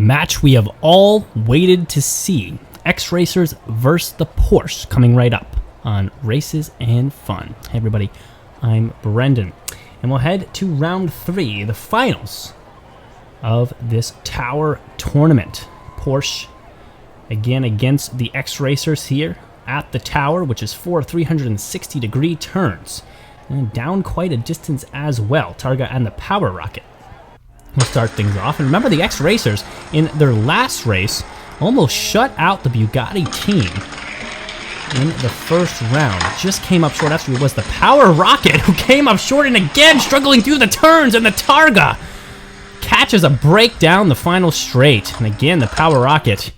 match we have all waited to see. X-Racers versus the Porsche, coming right up on Races and Fun. Hey everybody, I'm Brendan, and we'll head to round 3, the finals of this tower tournament. Porsche again against the X-Racers here at the tower, which is 4 360-degree turns, and down quite a distance as well. Targa and the Power Rocket will start things off. And remember, the X-Racers in their last race almost shut out the Bugatti team in the first round. Just came up short. Actually, it was the Power Rocket who came up short, and again struggling through the turns, and the Targa catches a break down the final straight. And again, the Power Rocket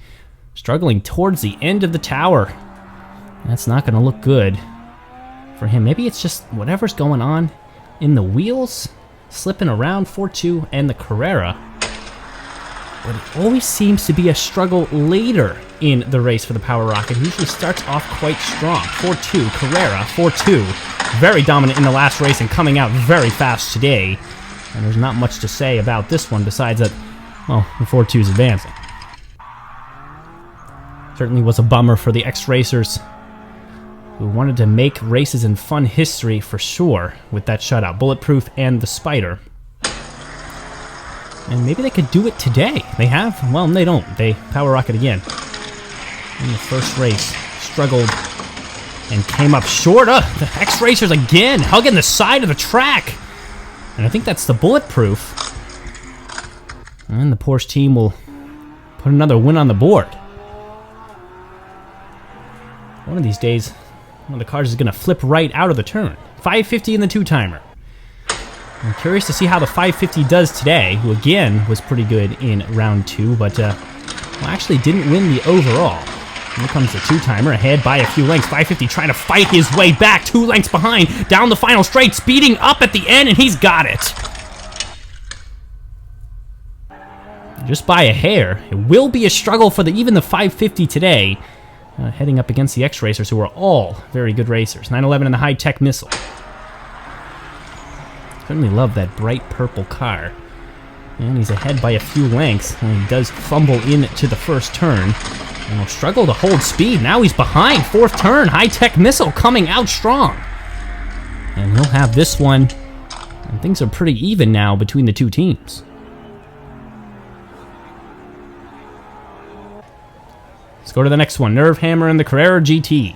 struggling towards the end of the tower. That's not going to look good for him. Maybe it's just whatever's going on in the wheels, slipping around 4-2 and the Carrera. But it always seems to be a struggle later in the race for the Power Rocket. He usually starts off quite strong. 4-2, Carrera, 4-2. Very dominant in the last race and coming out very fast today. And there's not much to say about this one besides that, well, the 4-2 is advancing. Certainly was a bummer for the X-Racers, who wanted to make Races and Fun history for sure with that shutout. Bulletproof and the Spider. And maybe they could do it today. They have? Well, they don't. They Power Rocket again. In the first race, struggled and came up short. The X-Racers again, hugging the side of the track. And I think that's the Bulletproof. And the Porsche team will put another win on the board. One of these days, one of the cars is going to flip right out of the turn. 550 in the two-timer. I'm curious to see how the 550 does today, who again was pretty good in round 2, but well, actually didn't win the overall. Here comes the two-timer, ahead by a few lengths. 550 trying to fight his way back, 2 lengths behind, down the final straight, speeding up at the end, and he's got it. Just by a hair. It will be a struggle for even the 550 today. Heading up against the X-Racers, who are all very good racers. 911 in the high-tech missile. Certainly love that bright purple car. And he's ahead by a few lengths, and he does fumble into the first turn. And will struggle to hold speed. Now he's behind. 4th turn, high-tech missile coming out strong. And he'll have this one. And things are pretty even now between the two teams. Let's go to the next one. Nerve Hammer and the Carrera GT.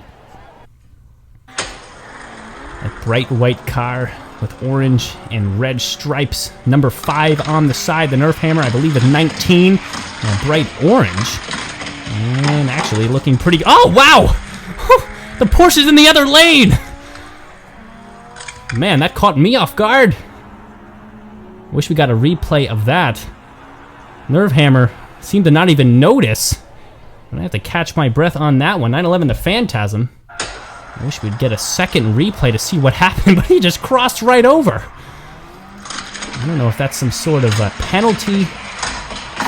That bright white car with orange and red stripes. Number 5 on the side. The Nerve Hammer, I believe, is 19. And a bright orange. And actually looking pretty... Oh, wow! The Porsche's in the other lane! Man, that caught me off guard. Wish we got a replay of that. Nerve Hammer seemed to not even notice. I have to catch my breath on that one. 911 the Phantasm. I wish we'd get a second replay to see what happened, but he just crossed right over. I don't know if that's some sort of a penalty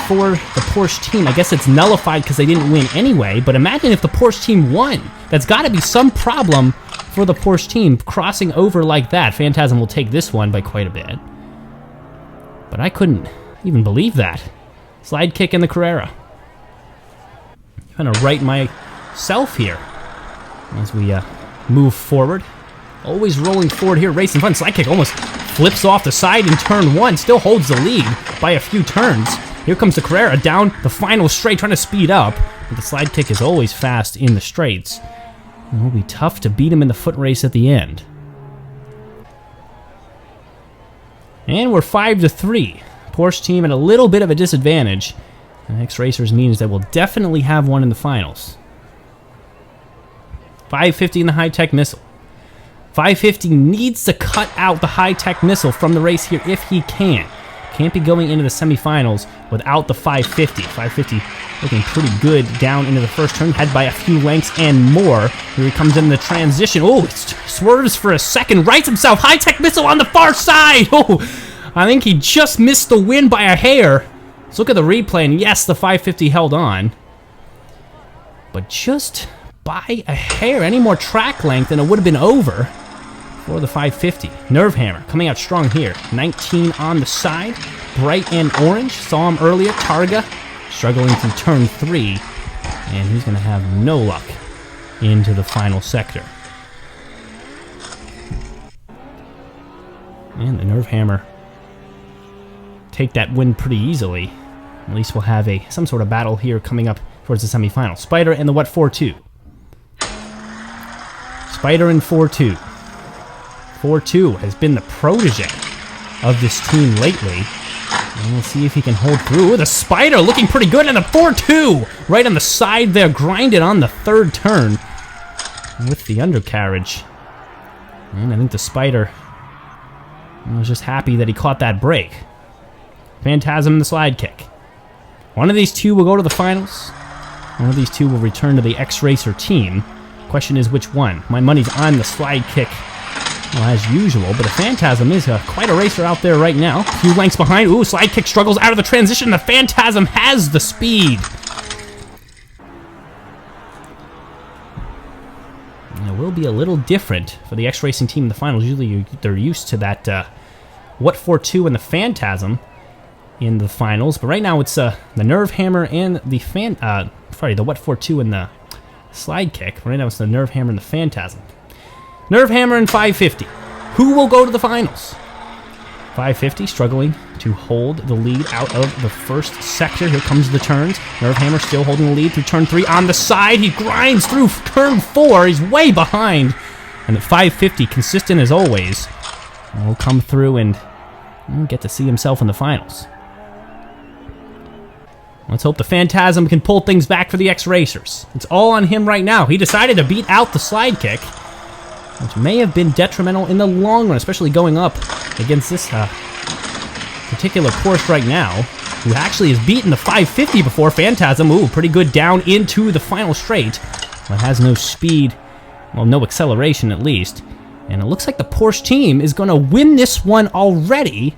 for the Porsche team. I guess it's nullified because they didn't win anyway, but imagine if the Porsche team won. That's got to be some problem for the Porsche team crossing over like that. Phantasm will take this one by quite a bit. But I couldn't even believe that. Slide kick in the Carrera. Trying to right myself here as we move forward. Always rolling forward here. Race and Fun. Slide kick almost flips off the side in turn 1. Still holds the lead by a few turns. Here comes the Carrera down the final straight, trying to speed up. But the slide kick is always fast in the straights. It will be tough to beat him in the foot race at the end. And we're 5-3. Porsche team at a little bit of a disadvantage. And X-Racers means that we'll definitely have one in the finals. 550 in the high-tech missile. 550 needs to cut out the high-tech missile from the race here if he can. Can't be going into the semifinals without the 550. 550 looking pretty good down into the first turn, head by a few lengths and more. Here he comes in the transition. Oh, he swerves for a second, rights himself. High-tech missile on the far side. Oh, I think he just missed the win by a hair. Let's look at the replay, and yes, the 550 held on. But just by a hair, any more track length, and it would have been over for the 550. Nerve Hammer coming out strong here. 19 on the side, bright and orange. Saw him earlier. Targa struggling through turn 3, and he's going to have no luck into the final sector. And the Nerve Hammer take that win pretty easily. At least we'll have some sort of battle here coming up towards the semifinal. Spider and the what 4-2. Spider and 4-2. 4-2 has been the protege of this team lately. And we'll see if he can hold through. The Spider looking pretty good, and the 4-2 right on the side there, grinded on the third turn with the undercarriage. And I think the Spider was just happy that he caught that break. Phantasm and the slide kick. One of these two will go to the finals. One of these two will return to the X-Racer team. Question is which one? My money's on the slide kick, well, as usual, but the Phantasm is quite a racer out there right now. A few lengths behind. Ooh, slide kick struggles out of the transition. The Phantasm has the speed. And it will be a little different for the X-Racing team in the finals. Usually they're used to that what 4-2 and the Phantasm in the finals, but right now it's the Nerve Hammer and the the what 4-2 and the slide kick. Right now it's the Nerve Hammer and the Phantasm. Nerve Hammer and 550. Who will go to the finals? 550 struggling to hold the lead out of the first sector. Here comes the turns. Nerve Hammer still holding the lead through turn 3 on the side. He grinds through turn 4. He's way behind. And the 550, consistent as always, will come through and get to see himself in the finals. Let's hope the Phantasm can pull things back for the X-Racers. It's all on him right now. He decided to beat out the slide kick, which may have been detrimental in the long run, especially going up against this particular Porsche right now, who actually has beaten the 550 before. Phantasm, ooh, pretty good down into the final straight, but has no speed, well, no acceleration at least. And it looks like the Porsche team is going to win this one already,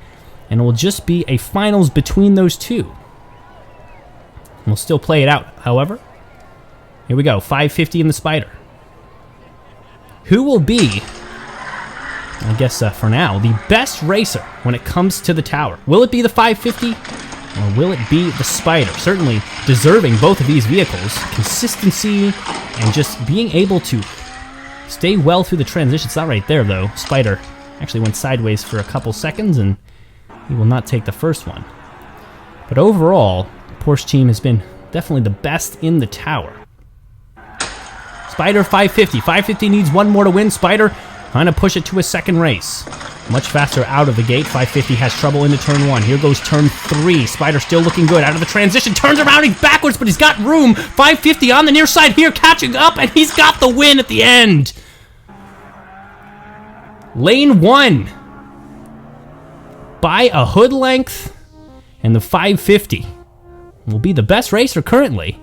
and it will just be a finals between those two. We'll still play it out, however. Here we go, 550 in the Spider. Who will be, I guess for now, the best racer when it comes to the tower? Will it be the 550 or will it be the Spider? Certainly deserving both of these vehicles. Consistency and just being able to stay well through the transition. It's not right there though. Spider actually went sideways for a couple seconds and he will not take the first one. But overall, the Porsche team has been definitely the best in the tower. Spider 550. 550 needs one more to win. Spider trying to push it to a second race. Much faster out of the gate. 550 has trouble into turn 1. Here goes turn 3. Spider still looking good out of the transition. Turns around, he's backwards, but he's got room. 550 on the near side here, catching up, and he's got the win at the end. Lane 1 by a hood length, and the 550 will be the best racer currently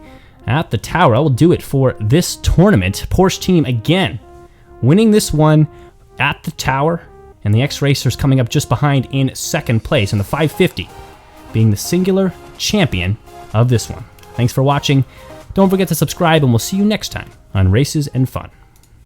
at the tower. I will do it for this tournament. Porsche team again winning this one at the tower, and the X-Racers coming up just behind in second place, and the 550 being the singular champion of this one. Thanks for watching. Don't forget to subscribe, and we'll see you next time on Races and Fun.